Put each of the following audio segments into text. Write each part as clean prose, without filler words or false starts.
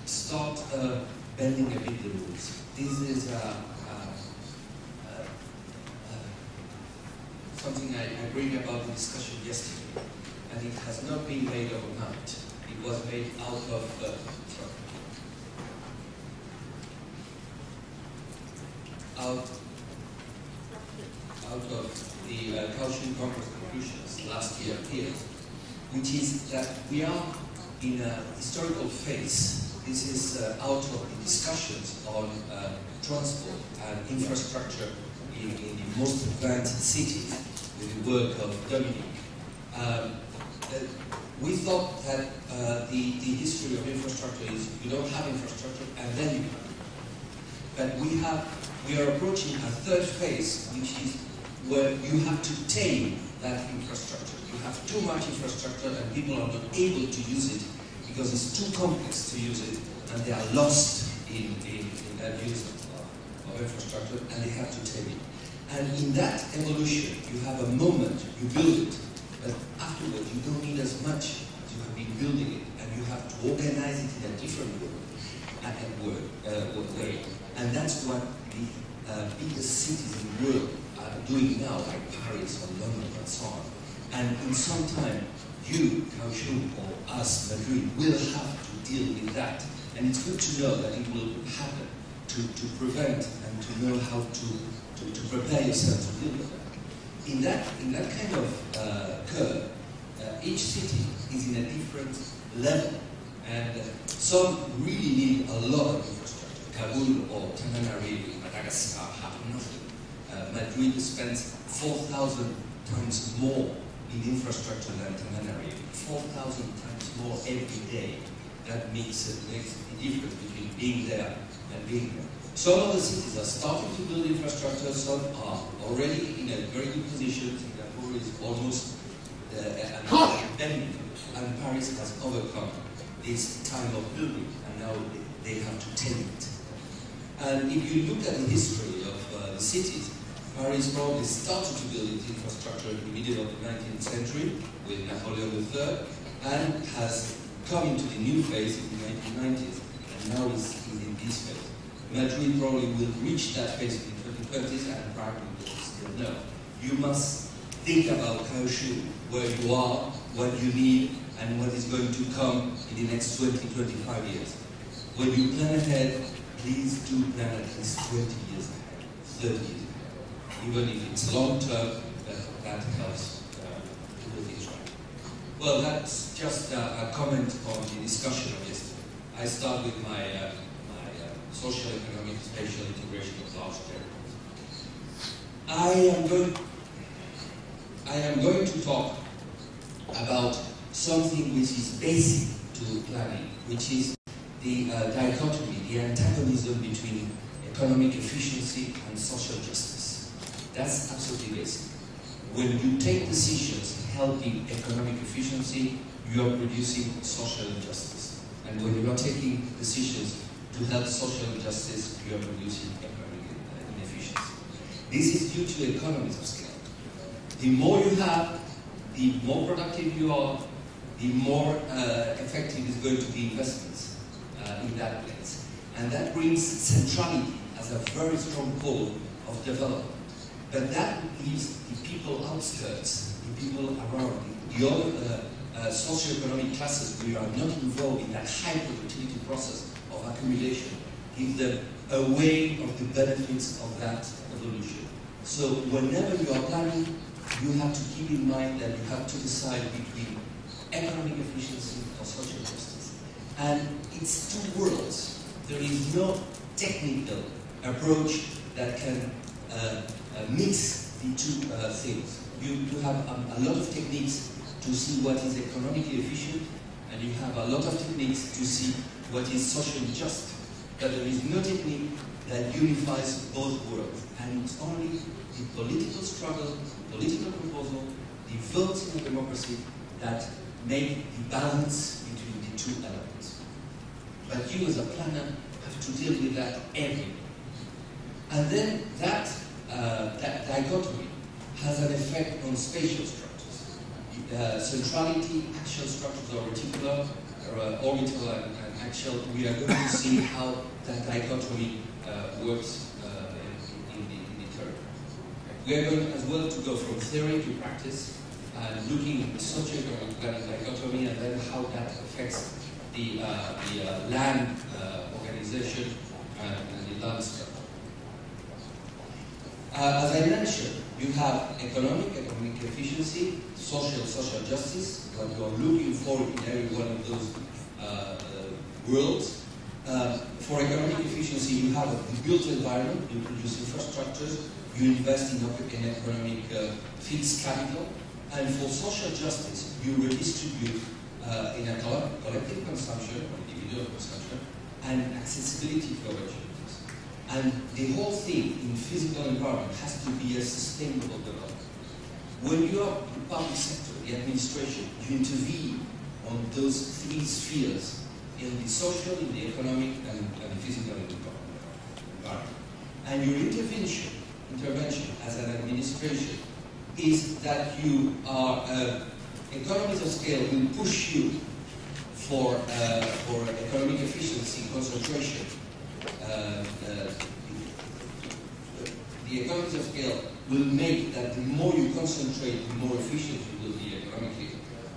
start bending a bit the rules. This is something I bring about the discussion yesterday, and it has not been made overnight. It was made out of the Kaohsiung Conference conclusions last year here, which is that we are in a historical phase. This is out of the discussions on transport and infrastructure in the most advanced cities with the work of Dominique. We thought that the history of infrastructure is you don't have infrastructure and then you have it. But we are approaching a third phase, which is where you have to tame that infrastructure. You have too much infrastructure and people are not able to use it because it's too complex to use it, and they are lost in that use of infrastructure, and they have to tame it. And in that evolution, you have a moment, you build it, but afterwards you don't need as much as you have been building it, and you have to organize it in a different way. And that's what the biggest cities in the world are doing now, like Paris or London and so on. And in some time, you, Kaohsiung, or us, Madrid, will have to deal with that. And it's good to know that it will happen, to prevent and to know how to prepare yourself to deal with that. In that kind of curve, each city is in a different level. And some really need a lot of infrastructure. Kabul or Tananarive in Madagascar have nothing. Madrid spends 4,000 times more in infrastructure than Tananarive. 4,000 times more every day. That makes the difference between being there and being there. Some of the cities are starting to build infrastructure, some are already in a very good position. Singapore is almost and Paris has overcome this time of building, and now they have to tame it. And if you look at the history of the cities, Paris probably started to build its infrastructure in the middle of the 19th century with Napoleon III, and has come into the new phase in the 1990s, and now is in this phase. Madrid probably will reach that phase in the 2030s, and Prague will still know. You must think about Kaohsiung, where you are, what you need, and what is going to come in the next 20-25 years. When you plan ahead, please do plan at least 20 years ahead, 30 years ahead. Even if it's long term, that helps to do things right. Well, that's just a comment on the discussion of yesterday. I start with my social, economic, spatial integration of large territories. I am going to talk about something which is basic to planning, which is the dichotomy, the antagonism between economic efficiency and social justice. That's absolutely basic. When you take decisions helping economic efficiency, you are producing social injustice. And when you are taking decisions to help social justice, you are producing economic inefficiency. This is due to economies of scale. The more you have, the more productive you are, the more effective is going to be investments in that place. And that brings centrality as a very strong pole of development. But that leaves the people outskirts, the people around, the other socioeconomic classes who are not involved in that high productivity process of accumulation, give them away of the benefits of that evolution. So whenever you are planning, you have to keep in mind that you have to decide between economic efficiency or social justice. And it's two worlds. There is no technical approach that can mix the two things. You have a lot of techniques to see what is economically efficient, and you have a lot of techniques to see what is socially just. But there is no technique that unifies both worlds. And it's only the political struggle, political proposal, the votes in a democracy that make the balance between the two elements. But you as a planner have to deal with that every day. And then that dichotomy has an effect on spatial structures. Centrality, action structures are reticular, orbital and axial, we are going to see how that dichotomy works in the term. We are going as well to go from theory to practice, and looking at the socio-economic planning dichotomy and then how that affects the land organization and the land structure. As I mentioned, you have economic efficiency, social justice, what you are looking for in every one of those worlds. For economic efficiency, you have a built environment, you produce infrastructures, you invest in economic fixed capital, and for social justice, you redistribute in a collective consumption, or individual consumption, and accessibility to opportunities. And the whole thing in physical environment has to be a sustainable development. When you are the public sector, the administration, you intervene on those three spheres, in the social, in the economic, and the physical environment. And your intervention as an administration is that you are, economies of scale will push you for economic efficiency, concentration. The economies of scale will make that the more you concentrate, the more efficient you will be economically.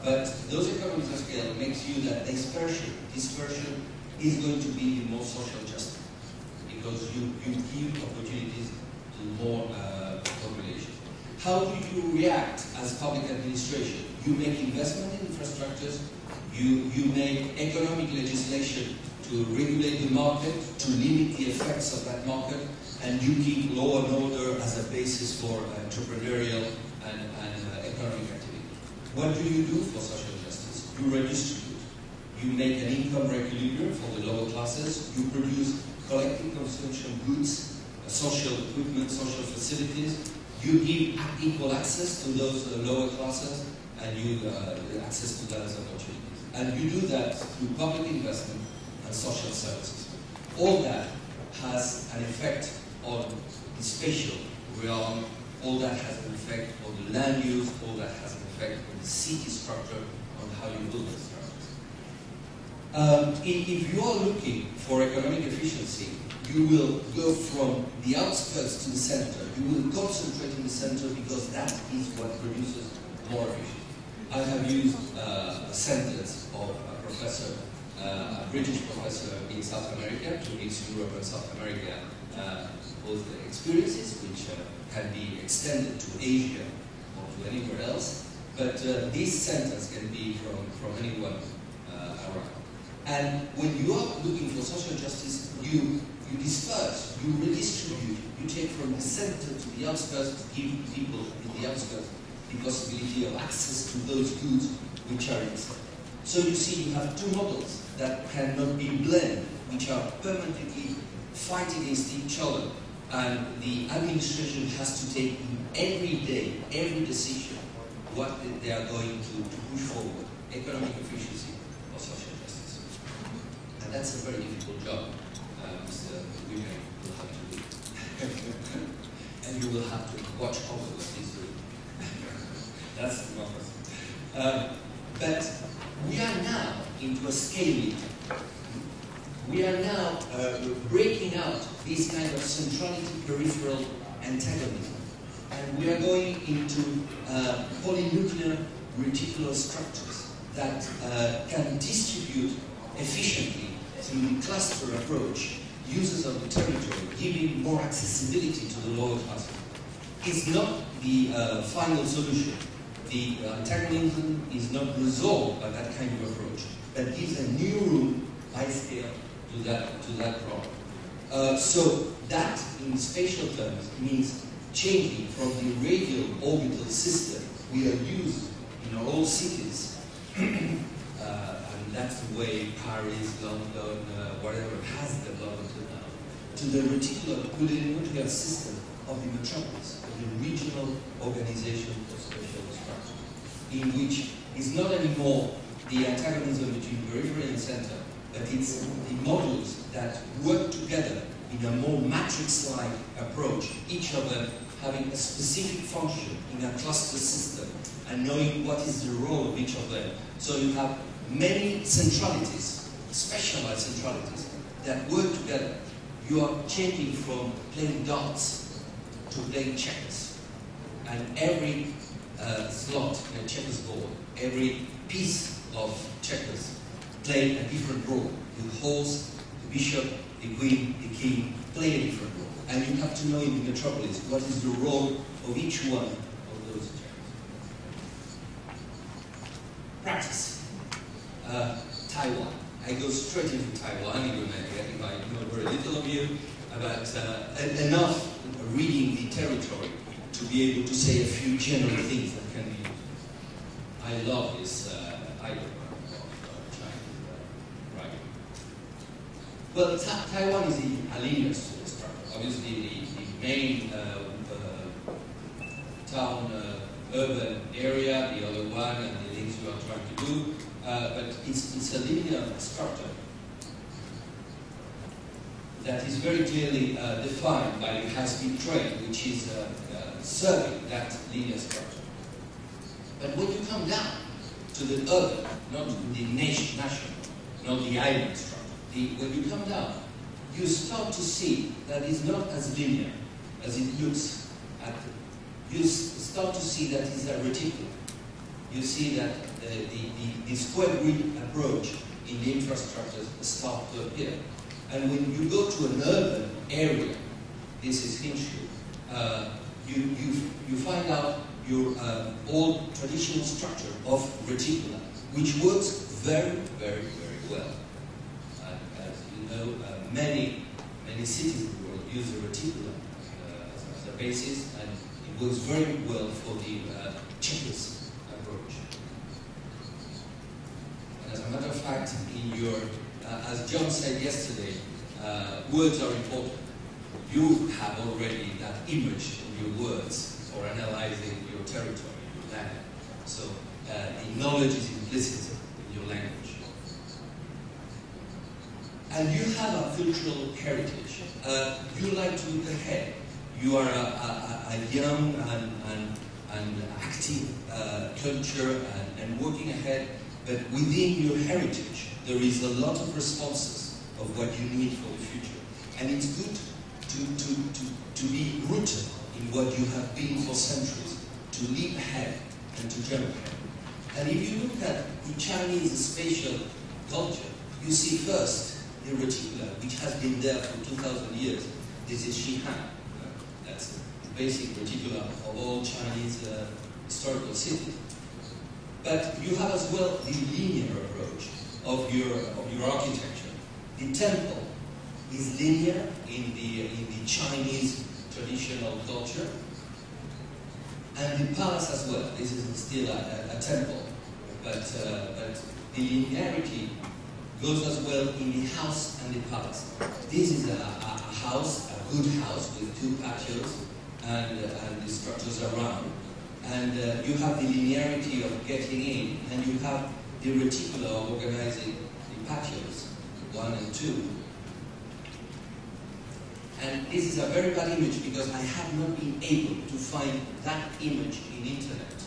But those economies of scale makes you that dispersion is going to be the more social justice, because you give opportunities to more population. How do you react as public administration? You make investment in infrastructures, you make economic legislation to regulate the market, to limit the effects of that market, and you keep law and order as a basis for entrepreneurial and economic activity. What do you do for social justice? You redistribute. You make an income equilibrium for the lower classes. You produce collective consumption goods, social equipment, social facilities. You give equal access to those lower classes, and you access to those opportunities. And you do that through public investment and social services. All that has an effect on the spatial realm, all that has an effect on the land use, all that has an effect on the city structure, on how you build the structures. If you are looking for economic efficiency, you will go from the outskirts to the center. You will concentrate in the center because that is what produces more efficiency. I have used a sentence of a professor, a British professor in South America, to mix Europe and South America, both experiences which can be extended to Asia or to anywhere else, but this sentence can be from anyone around. And when you are looking for social justice, you disperse, you redistribute, you take from the center to the outskirts to give people in the outskirts the possibility of access to those goods which are in the center. So you see, you have two models that cannot be blended, which are permanently fighting against each other, and the administration has to take in every day, every decision, what they are going to push forward, economic efficiency or social justice. And that's a very difficult job, Mr. Women will have to do. And you will have to watch over what he's doing. That's the democracy. But we are now into a scaling. We are now breaking out this kind of centrality-peripheral antagonism. And we are going into polynuclear reticular structures that can distribute efficiently through the cluster approach uses of the territory, giving more accessibility to the lower classes. It's not the final solution. The antagonism is not resolved by that kind of approach, but gives a new room by scale to that problem. So that, in spatial terms, means changing from the radial orbital system we are used in our old cities, and that's the way Paris, London, whatever has developed now, to the reticular polynuclear system of the metropolis, of the regional organization of spatial structure, in which it's not anymore the antagonism between periphery and center, but it's the models that work together in a more matrix-like approach, each of them having a specific function in a cluster system and knowing what is the role of each of them. So you have many centralities, specialized centralities, that work together. You are changing from playing dots to playing checkers. And every slot in a checkers board, every piece of checkers play a different role. The horse, the bishop, the queen, the king play a different role. And you have to know in the metropolis what is the role of each one of those checkers. Practice. Taiwan. I go straight into Taiwan, even if I know very little of you, but enough reading the territory to be able to say a few general things that can be used. I love this idea of China, right? Well, Taiwan is a linear structure. Obviously, the main town, urban area, the other one, and the things you are trying to do, but it's a linear structure that is very clearly defined by the high-speed train, which is serving that linear structure. But when you come down to the urban, not the national, not the island structure, when you come down, you start to see that it's not as linear as it looks at the, you start to see that it's a reticulum. You see that the square grid approach in the infrastructures start to appear. And when you go to an urban area, this is Hsinchu, you find out your old traditional structure of reticula, which works very, very, very well. As you know, many cities in the world use the reticula as a basis, and it works very well for the checkers approach. And as a matter of fact, in your, as John said yesterday, words are important. You have already that image in your words for analyzing your territory, your land. So the knowledge is implicit in your language. And you have a cultural heritage. You like to look ahead. You are a young and active culture and working ahead, but within your heritage, there is a lot of responses of what you need for the future. And it's good to be rooted in what you have been for centuries, to leap ahead and to jump ahead. And if you look at the Chinese spatial culture, you see first the reticula, which has been there for 2,000 years. This is Xi'an. That's the basic reticula of all Chinese historical cities. But you have as well the linear approach of your architecture. The temple is linear in the Chinese traditional culture, and the palace as well. This is still a temple, but the linearity goes as well in the house and the palace. This is a house, a good house with 2 patios and the structures around. And you have the linearity of getting in, and you have the reticula of organizing the patios, 1 and 2. And this is a very bad image because I have not been able to find that image in internet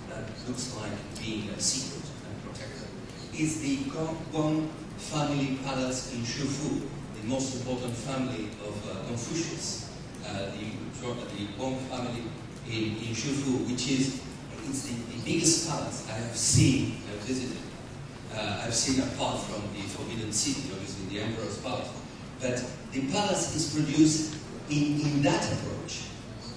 that looks like being a secret and protected. It's the Gong family palace in Shufu, the most important family of Confucius, the Gong family in Shufu, which is the biggest palace I have seen, I've visited. I've seen apart from the Forbidden City, obviously the Emperor's Palace. But the palace is produced in that approach.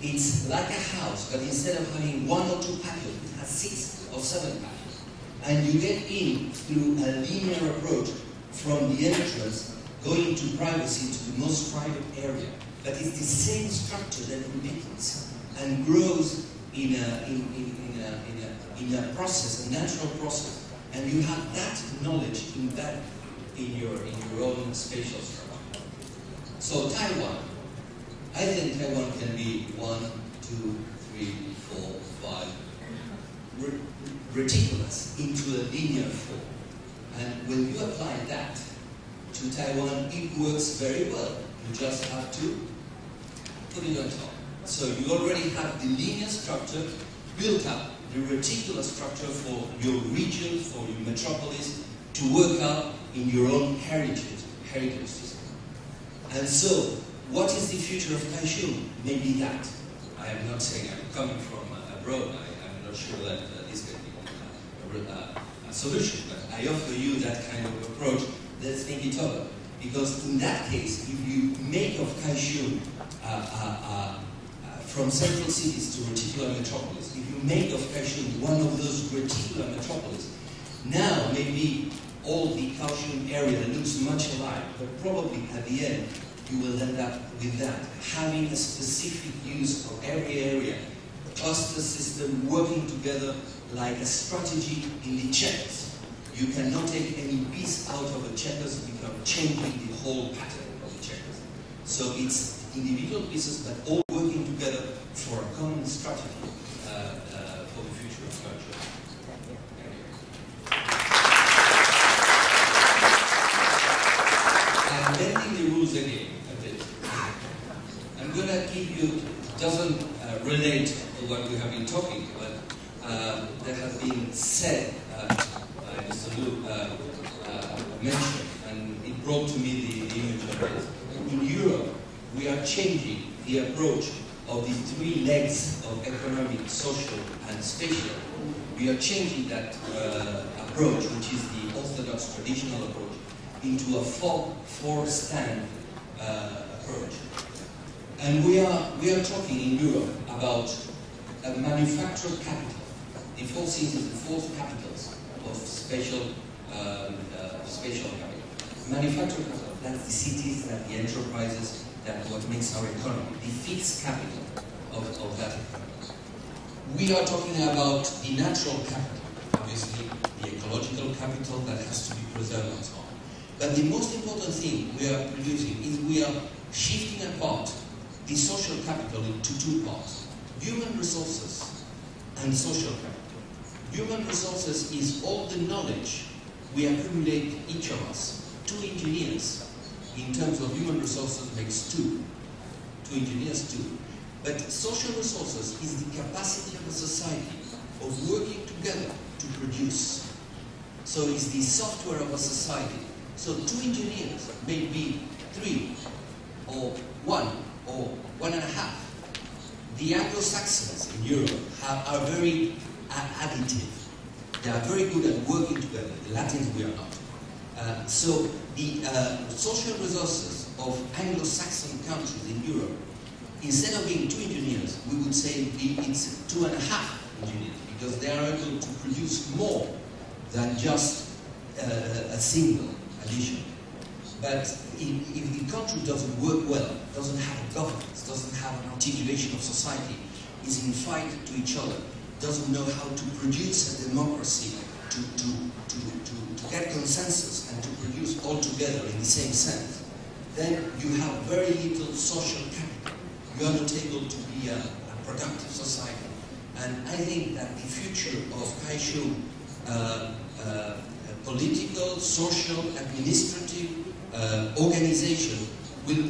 It's like a house, but instead of having 1 or 2 patios, it has 6 or 7 patios. And you get in through a linear approach from the entrance, going to privacy to the most private area. But it's the same structure that repeats and grows in a process, a natural process. And you have that knowledge embedded in your own spatial structure. So Taiwan, I think Taiwan can be 1, 2, 3, 4, 5 reticulous into a linear form. And when you apply that to Taiwan, it works very well. You just have to put it on top. So you already have the linear structure built up, the reticular structure for your region, for your metropolis, to work out in your own heritage system. And so, what is the future of Kaishu? Maybe that. I am not saying I'm coming from abroad. I'm not sure that this can be a solution, but I offer you that kind of approach. Let's think it over. Because in that case, if you make of Kaishu from central cities to reticular metropolis, if you make of Kaishu one of those reticular metropolis, now maybe all the Kaohsiung area looks much alike, but probably at the end you will end up with that, having a specific use of every area, a cluster system working together like a strategy in the checkers. You cannot take any piece out of a checkers without changing the whole pattern of the checkers. So it's individual pieces, but all working together for a common strategy for the future of culture. I'm bending the rules again a bit. I'm going to give you, it doesn't relate to what we have been talking about, that has been said by Mr. Liu mentioned, and it brought to me the image of it. In Europe, we are changing the approach of the three legs of economic, social, and spatial. We are changing that approach, which is the orthodox traditional approach, into a four-stand approach. And we are talking in Europe about a manufactured capital. The four cities, the four capitals of spatial capital. Manufactured capital, that's the cities, that's the enterprises, that's what makes our economy, the fixed capital of that economy. We are talking about the natural capital, obviously the ecological capital that has to be preserved and so on. But the most important thing we are producing is we are shifting apart the social capital into two parts, human resources and social capital. Human resources is all the knowledge we accumulate, each of us. 2 engineers, in terms of human resources, makes 2. 2 engineers, 2. But social resources is the capacity of a society of working together to produce. So it's the software of a society. So 2 engineers may be 3, or 1, or 1.5. The Anglo-Saxons in Europe are very additive. They are very good at working together. The Latins, we are not. So the social resources of Anglo-Saxon countries in Europe, instead of being 2 engineers, we would say it's 2.5 engineers, because they are able to produce more than just a single addition. But if the country doesn't work well, doesn't have a governance, doesn't have an articulation of society, is in fight to each other, doesn't know how to produce a democracy, to get consensus and to produce all together in the same sense, then you have very little social capital. You are not able to be a productive society. And I think that the future of Kaishu, political, social, administrative organization will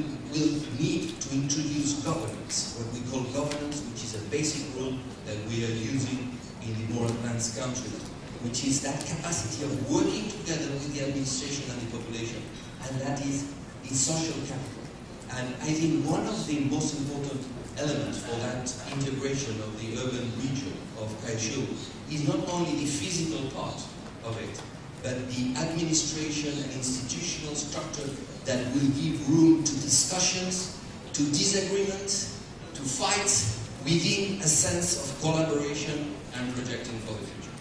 need to introduce governance, what we call governance, which is a basic rule that we are using in the more advanced countries, which is that capacity of working together with the administration and the population, and that is the social capital. And I think one of the most important elements for that integration of the urban region of Kaishu is not only the physical part of it, but the administration and institutional structure that will give room to discussions, to disagreements, to fights within a sense of collaboration and projecting for the future.